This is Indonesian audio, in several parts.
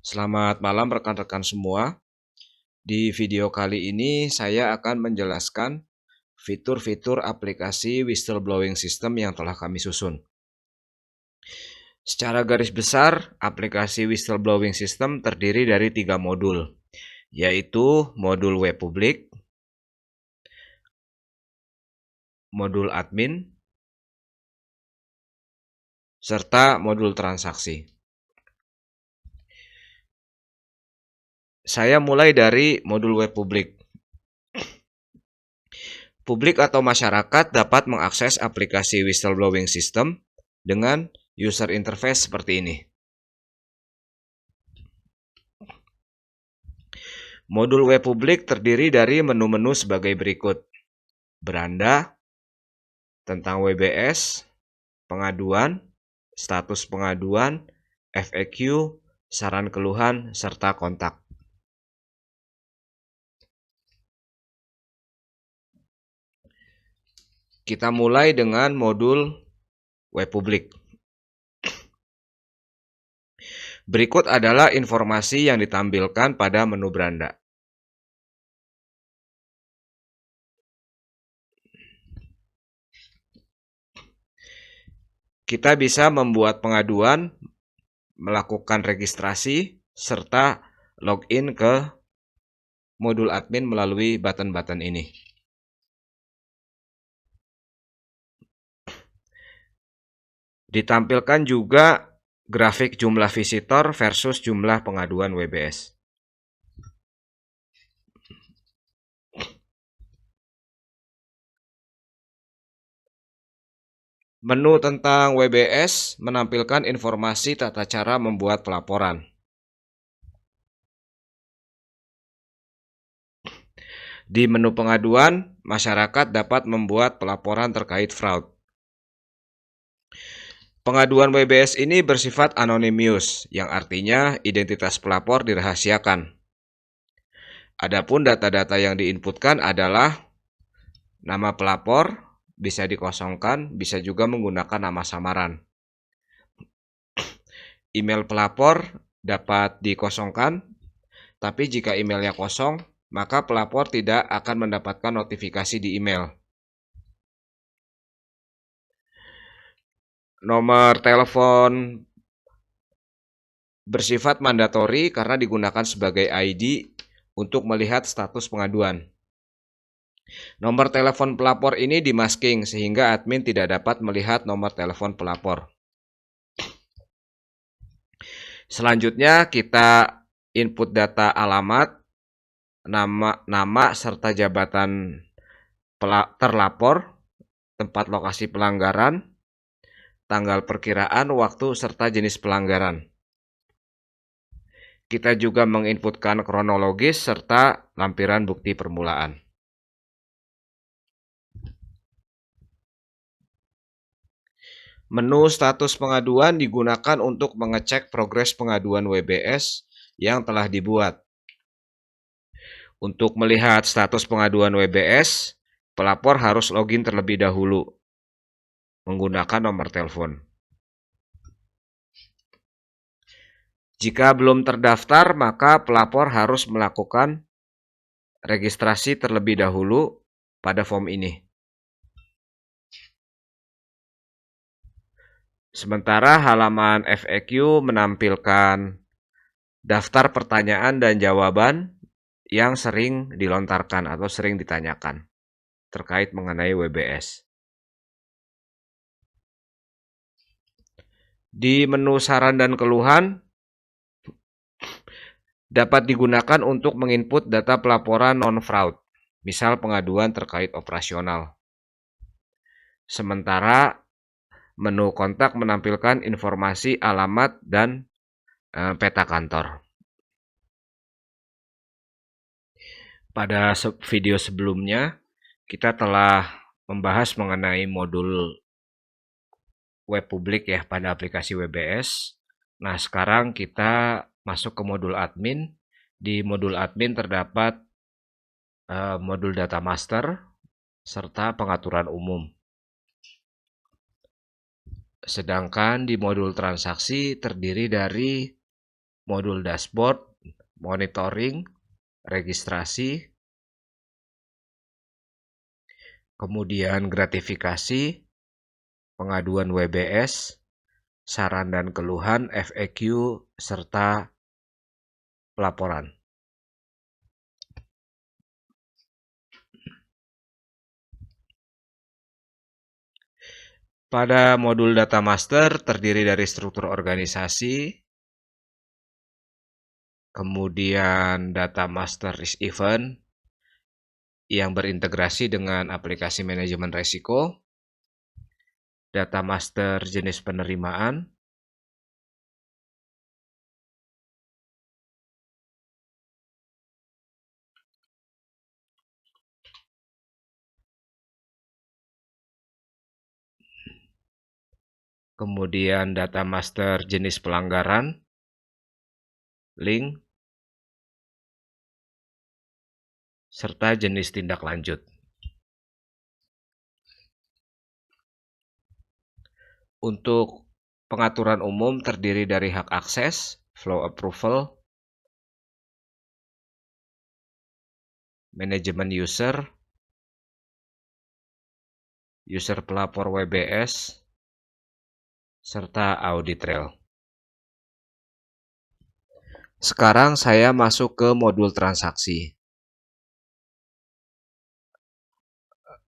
Selamat malam rekan-rekan semua. Di video kali ini saya akan menjelaskan fitur-fitur aplikasi whistleblowing system yang telah kami susun. Secara garis besar, aplikasi whistleblowing system terdiri dari 3 modul, yaitu modul web publik, modul admin, serta modul transaksi. Saya mulai dari modul web publik. Publik atau masyarakat dapat mengakses aplikasi whistleblowing system dengan user interface seperti ini. Modul web publik terdiri dari menu-menu sebagai berikut: beranda, tentang WBS, pengaduan, status pengaduan, FAQ, saran keluhan, serta kontak. Kita mulai dengan modul web publik. Berikut adalah informasi yang ditampilkan pada menu beranda. Kita bisa membuat pengaduan, melakukan registrasi, serta login ke modul admin melalui button-button ini. Ditampilkan juga grafik jumlah visitor versus jumlah pengaduan WBS. Menu tentang WBS menampilkan informasi tata cara membuat pelaporan. Di menu pengaduan, masyarakat dapat membuat pelaporan terkait fraud. Pengaduan WBS ini bersifat anonymous, yang artinya identitas pelapor dirahasiakan. Adapun data-data yang diinputkan adalah nama pelapor, bisa dikosongkan, bisa juga menggunakan nama samaran. Email pelapor dapat dikosongkan, tapi jika emailnya kosong, maka pelapor tidak akan mendapatkan notifikasi di email. Nomor telepon bersifat mandatori karena digunakan sebagai ID untuk melihat status pengaduan. Nomor telepon pelapor ini dimasking sehingga admin tidak dapat melihat nomor telepon pelapor. Selanjutnya kita input data alamat, nama serta jabatan terlapor, tempat lokasi pelanggaran, tanggal perkiraan, waktu, serta jenis pelanggaran. Kita juga menginputkan kronologis serta lampiran bukti permulaan. Menu status pengaduan digunakan untuk mengecek progres pengaduan WBS yang telah dibuat. Untuk melihat status pengaduan WBS, pelapor harus login terlebih dahulu menggunakan nomor telepon. Jika belum terdaftar, maka pelapor harus melakukan registrasi terlebih dahulu pada form ini. Sementara halaman FAQ menampilkan daftar pertanyaan dan jawaban yang sering dilontarkan atau sering ditanyakan terkait mengenai WBS. Di menu saran dan keluhan dapat digunakan untuk menginput data pelaporan non-fraud, misal pengaduan terkait operasional. Sementara menu kontak menampilkan informasi alamat dan peta kantor. Pada video sebelumnya, kita telah membahas mengenai modul web publik ya pada aplikasi WBS. Nah, sekarang kita masuk ke modul admin. Di modul admin terdapat modul data master serta pengaturan umum. Sedangkan di modul transaksi terdiri dari modul dashboard, monitoring, registrasi, kemudian gratifikasi, pengaduan WBS, saran dan keluhan, FAQ, serta pelaporan. Pada modul data master terdiri dari struktur organisasi, kemudian data master risk event yang berintegrasi dengan aplikasi manajemen risiko, data master jenis penerimaan, kemudian data master jenis pelanggaran, link, serta jenis tindak lanjut. Untuk pengaturan umum terdiri dari hak akses, flow approval, manajemen user, user pelapor WBS, serta audit trail. Sekarang saya masuk ke modul transaksi.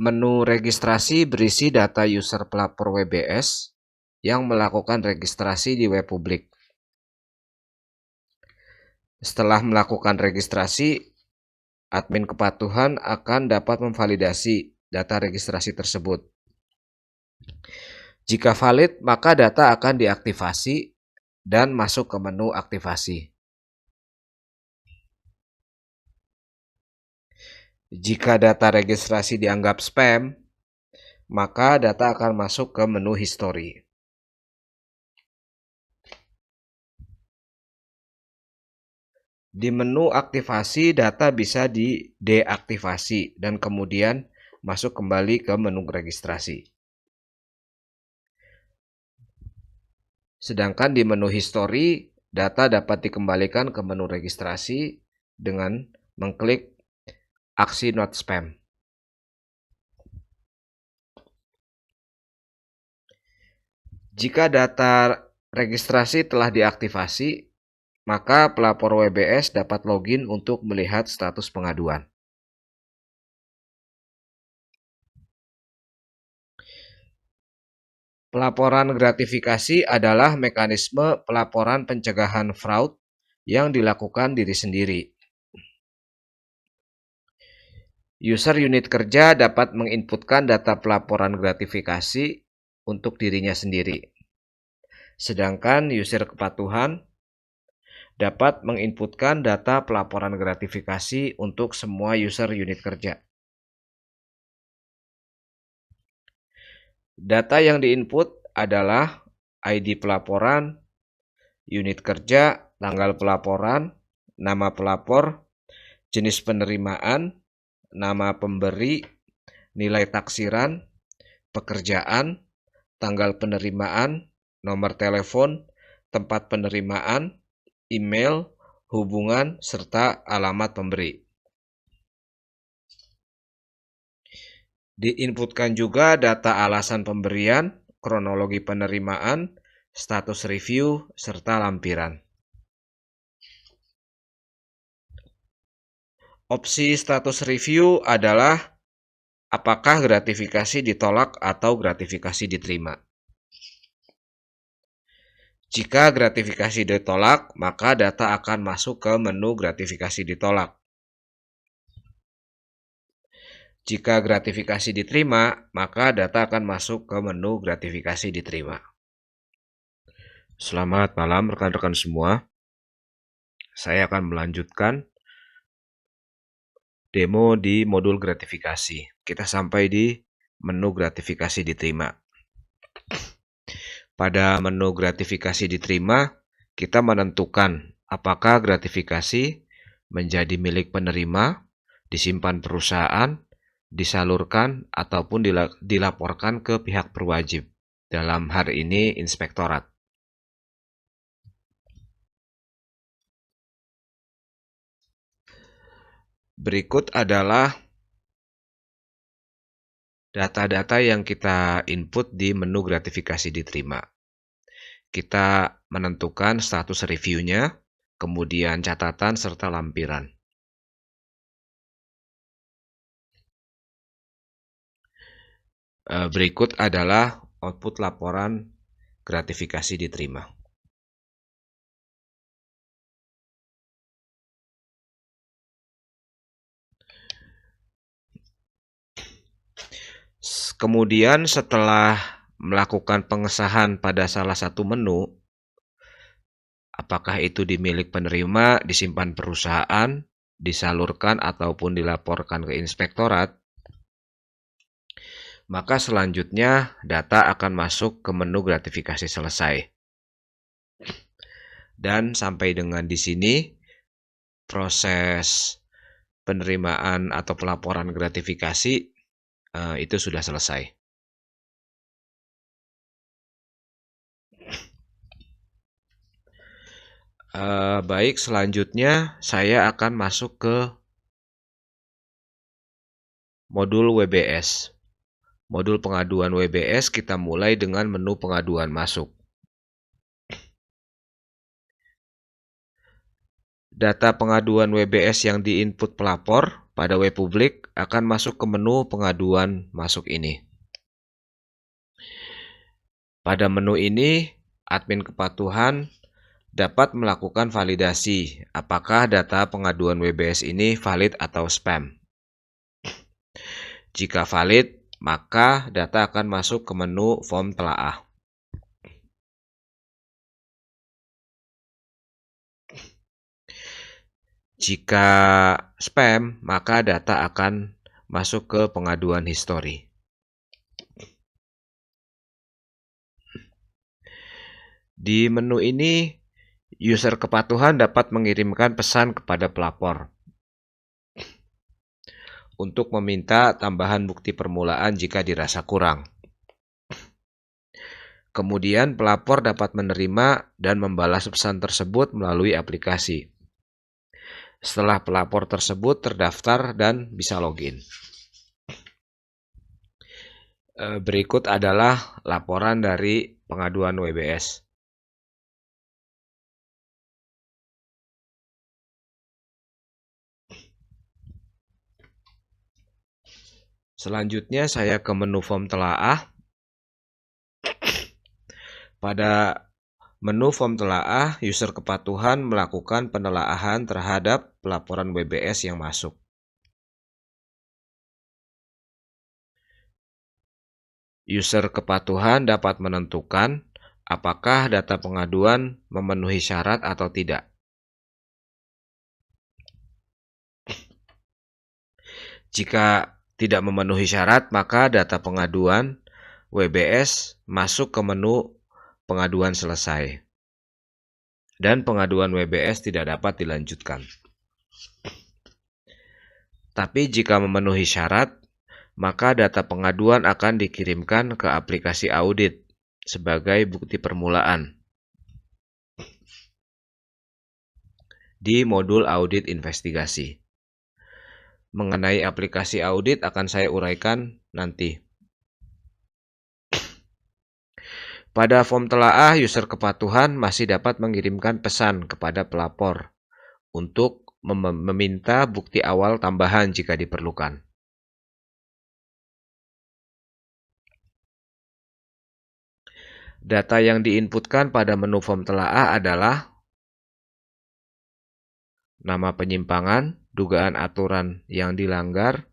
Menu registrasi berisi data user pelapor WBS yang melakukan registrasi di web publik. Setelah melakukan registrasi, admin kepatuhan akan dapat memvalidasi data registrasi tersebut. Jika valid, maka data akan diaktifasi dan masuk ke menu aktivasi. Jika data registrasi dianggap spam, maka data akan masuk ke menu history. Di menu aktivasi, data bisa di-deaktivasi dan kemudian masuk kembali ke menu registrasi. Sedangkan di menu history, data dapat dikembalikan ke menu registrasi dengan mengklik aksi not spam. Jika data registrasi telah diaktifasi, maka pelapor WBS dapat login untuk melihat status pengaduan. Pelaporan gratifikasi adalah mekanisme pelaporan pencegahan fraud yang dilakukan diri sendiri. User unit kerja dapat menginputkan data pelaporan gratifikasi untuk dirinya sendiri. Sedangkan user kepatuhan dapat menginputkan data pelaporan gratifikasi untuk semua user unit kerja. Data yang diinput adalah ID pelaporan, unit kerja, tanggal pelaporan, nama pelapor, jenis penerimaan, nama pemberi, nilai taksiran, pekerjaan, tanggal penerimaan, nomor telepon, tempat penerimaan, email, hubungan, serta alamat pemberi. Diinputkan juga data alasan pemberian, kronologi penerimaan, status review, serta lampiran. Opsi status review adalah apakah gratifikasi ditolak atau gratifikasi diterima. Jika gratifikasi ditolak, maka data akan masuk ke menu gratifikasi ditolak. Jika gratifikasi diterima, maka data akan masuk ke menu gratifikasi diterima. Selamat malam rekan-rekan semua. Saya akan melanjutkan demo di modul gratifikasi. Kita sampai di menu gratifikasi diterima. Pada menu gratifikasi diterima, kita menentukan apakah gratifikasi menjadi milik penerima, disimpan perusahaan, disalurkan, ataupun dilaporkan ke pihak berwajib. Dalam hari ini, inspektorat. Berikut adalah data-data yang kita input di menu gratifikasi diterima. Kita menentukan status reviewnya, kemudian catatan serta lampiran. Berikut adalah output laporan gratifikasi diterima. Kemudian setelah melakukan pengesahan pada salah satu menu, apakah itu di milik penerima, disimpan perusahaan, disalurkan ataupun dilaporkan ke inspektorat, maka selanjutnya data akan masuk ke menu gratifikasi selesai. Dan sampai dengan di sini proses penerimaan atau pelaporan gratifikasi itu sudah selesai. Baik, selanjutnya saya akan masuk ke modul WBS. Modul pengaduan WBS kita mulai dengan menu pengaduan masuk. Data pengaduan WBS yang diinput pelapor pada web publik akan masuk ke menu pengaduan masuk ini. Pada menu ini, admin kepatuhan dapat melakukan validasi apakah data pengaduan WBS ini valid atau spam. Jika valid, maka data akan masuk ke menu form telaah. Jika spam, maka data akan masuk ke pengaduan history. Di menu ini, user kepatuhan dapat mengirimkan pesan kepada pelapor untuk meminta tambahan bukti permulaan jika dirasa kurang. Kemudian pelapor dapat menerima dan membalas pesan tersebut melalui aplikasi. Setelah pelapor tersebut terdaftar dan bisa login. Berikut adalah laporan dari pengaduan WBS. Selanjutnya saya ke menu form telaah. Pada menu form telaah, user kepatuhan melakukan penelaahan terhadap pelaporan WBS yang masuk. User kepatuhan dapat menentukan apakah data pengaduan memenuhi syarat atau tidak. Jika tidak memenuhi syarat, maka data pengaduan WBS masuk ke menu pengaduan selesai. Dan pengaduan WBS tidak dapat dilanjutkan. Tapi jika memenuhi syarat, maka data pengaduan akan dikirimkan ke aplikasi audit sebagai bukti permulaan di modul audit investigasi. Mengenai aplikasi audit akan saya uraikan nanti. Pada form telaah, user kepatuhan masih dapat mengirimkan pesan kepada pelapor untuk meminta bukti awal tambahan jika diperlukan. Data yang diinputkan pada menu form telaah adalah nama penyimpangan, dugaan aturan yang dilanggar,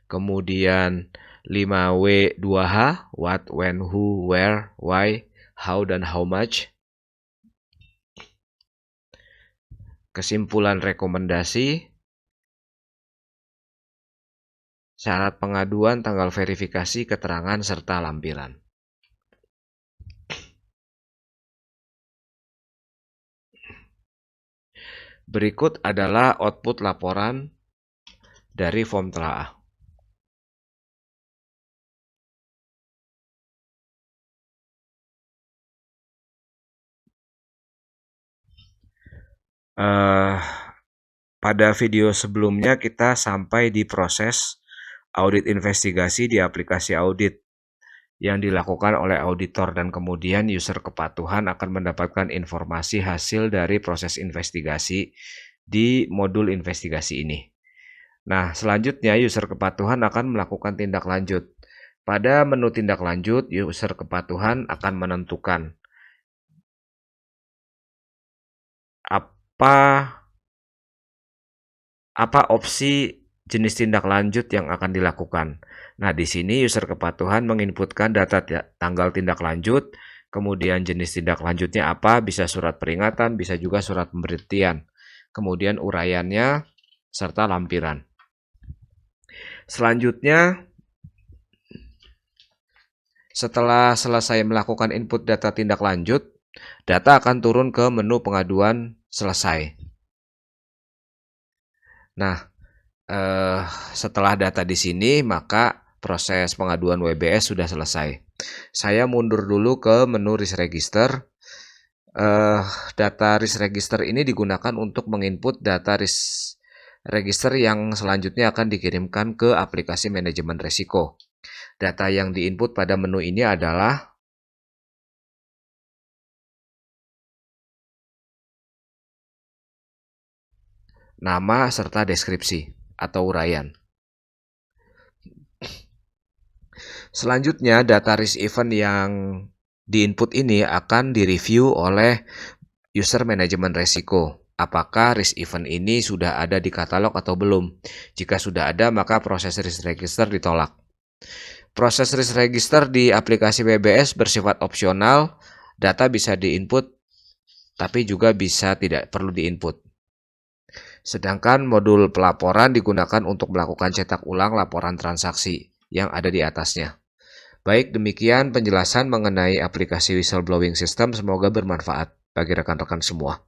kemudian 5W2H, what, when, who, where, why, how, dan how much. Kesimpulan rekomendasi, syarat pengaduan, tanggal verifikasi, keterangan, serta lampiran. Berikut adalah output laporan dari form telaah. pada video sebelumnya kita sampai di proses audit investigasi di aplikasi audit yang dilakukan oleh auditor dan kemudian user kepatuhan akan mendapatkan informasi hasil dari proses investigasi di modul investigasi ini. Nah, selanjutnya user kepatuhan akan melakukan tindak lanjut. Pada menu tindak lanjut, user kepatuhan akan menentukan apa opsi jenis tindak lanjut yang akan dilakukan. Nah, di sini user kepatuhan menginputkan data tanggal tindak lanjut, kemudian jenis tindak lanjutnya apa, bisa surat peringatan, bisa juga surat pemberhentian, kemudian uraiannya, serta lampiran. Selanjutnya, setelah selesai melakukan input data tindak lanjut, data akan turun ke menu pengaduan selesai. Nah, setelah data di sini, maka proses pengaduan WBS sudah selesai. Saya mundur dulu ke menu risk register. Data risk register ini digunakan untuk menginput data risk register yang selanjutnya akan dikirimkan ke aplikasi manajemen risiko. Data yang diinput pada menu ini adalah nama serta deskripsi atau uraian. Selanjutnya, data risk event yang diinput ini akan direview oleh user manajemen risiko. Apakah risk event ini sudah ada di katalog atau belum? Jika sudah ada, maka proses risk register ditolak. Proses risk register di aplikasi WBS bersifat opsional. Data bisa diinput, tapi juga bisa tidak perlu diinput. Sedangkan modul pelaporan digunakan untuk melakukan cetak ulang laporan transaksi yang ada di atasnya. Baik, demikian penjelasan mengenai aplikasi whistleblowing system. Semoga bermanfaat bagi rekan-rekan semua.